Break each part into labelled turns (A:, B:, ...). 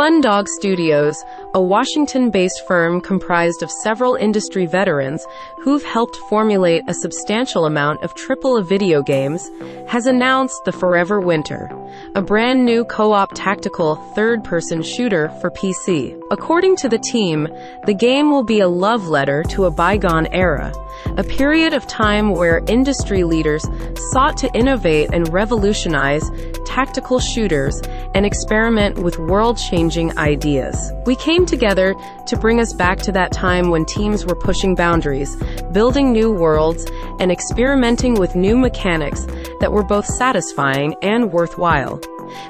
A: Dog Studios, a Washington-based firm comprised of several industry veterans who've helped formulate a substantial amount of AAA video games, has announced the Forever Winter, a brand new co-op tactical third-person shooter for PC. According to the team, the game will be a love letter to a bygone era, a period of time where industry leaders sought to innovate and revolutionize tactical shooters and experiment with world-changing ideas. We came together to bring us back to that time when teams were pushing boundaries, building new worlds, and experimenting with new mechanics that were both satisfying and worthwhile,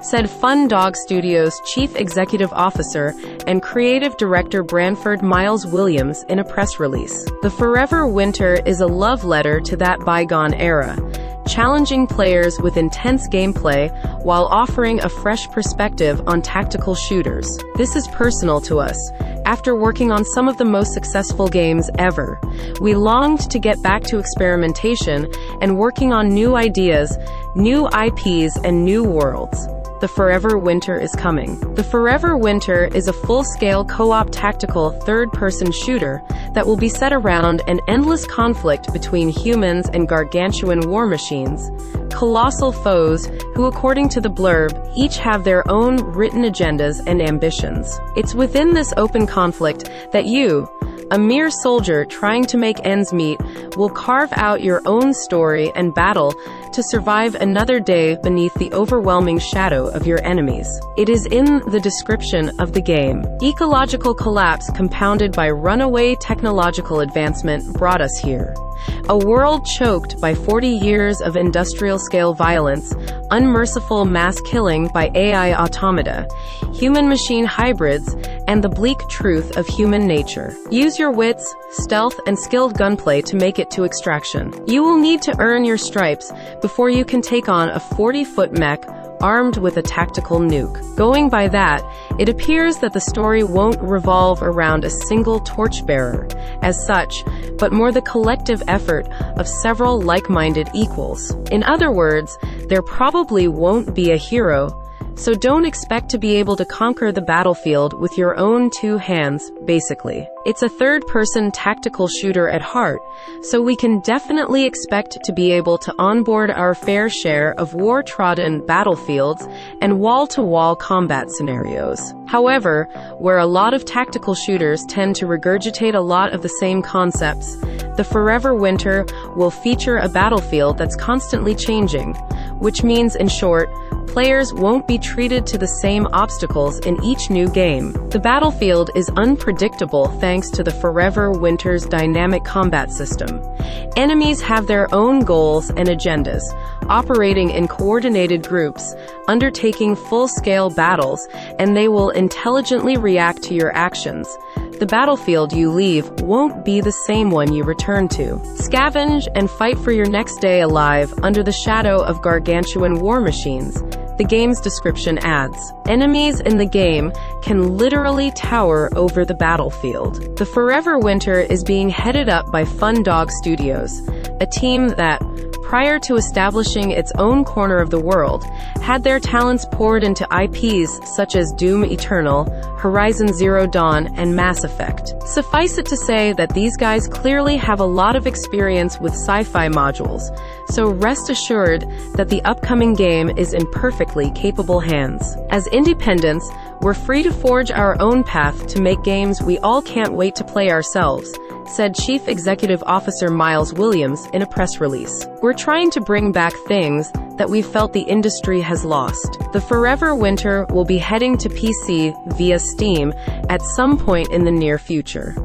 A: said Dog Studios' Chief Executive Officer and Creative Director Branford Miles Williams in a press release. The Forever Winter is a love letter to that bygone era, challenging players with intense gameplay while offering a fresh perspective on tactical shooters. This is personal to us. After working on some of the most successful games ever, we longed to get back to experimentation and working on new ideas, new IPs, and new worlds. The Forever Winter is coming. The Forever Winter is a full-scale co-op tactical third-person shooter that will be set around an endless conflict between humans and gargantuan war machines, colossal foes who, according to the blurb, each have their own written agendas and ambitions. It's within this open conflict that you, a mere soldier trying to make ends meet, will carve out your own story and battle to survive another day beneath the overwhelming shadow of your enemies. It is in the description of the game. Ecological collapse compounded by runaway technological advancement brought us here. A world choked by 40 years of industrial-scale violence, unmerciful mass killing by AI automata, human-machine hybrids, and the bleak truth of human nature. Use your wits, stealth, and skilled gunplay to make it to extraction. You will need to earn your stripes before you can take on a 40-foot mech armed with a tactical nuke. Going by that, it appears that the story won't revolve around a single torchbearer, as such, but more the collective effort of several like-minded equals. In other words, there probably won't be a hero, so don't expect to be able to conquer the battlefield with your own two hands, basically. It's a third-person tactical shooter at heart, so we can definitely expect to be able to onboard our fair share of war-trodden battlefields and wall-to-wall combat scenarios. However, where a lot of tactical shooters tend to regurgitate a lot of the same concepts, the Forever Winter will feature a battlefield that's constantly changing, which means, in short, players won't be treated to the same obstacles in each new game. The battlefield is unpredictable thanks to the Forever Winter's dynamic combat system. Enemies have their own goals and agendas, operating in coordinated groups, undertaking full-scale battles, and they will intelligently react to your actions. The battlefield you leave won't be the same one you return to. Scavenge and fight for your next day alive under the shadow of gargantuan war machines, the game's description adds. Enemies in the game can literally tower over the battlefield. The Forever Winter is being headed up by Dog Studios, a team that, prior to establishing its own corner of the world, had their talents poured into IPs such as Doom Eternal, Horizon Zero Dawn, and Mass Effect. Suffice it to say that these guys clearly have a lot of experience with sci-fi modules, so rest assured that the upcoming game is in perfectly capable hands. As independents, we're free to forge our own path to make games we all can't wait to play ourselves, said Chief Executive Officer Miles Williams in a press release. We're trying to bring back things that we felt the industry has lost. The Forever Winter will be heading to PC via Steam at some point in the near future.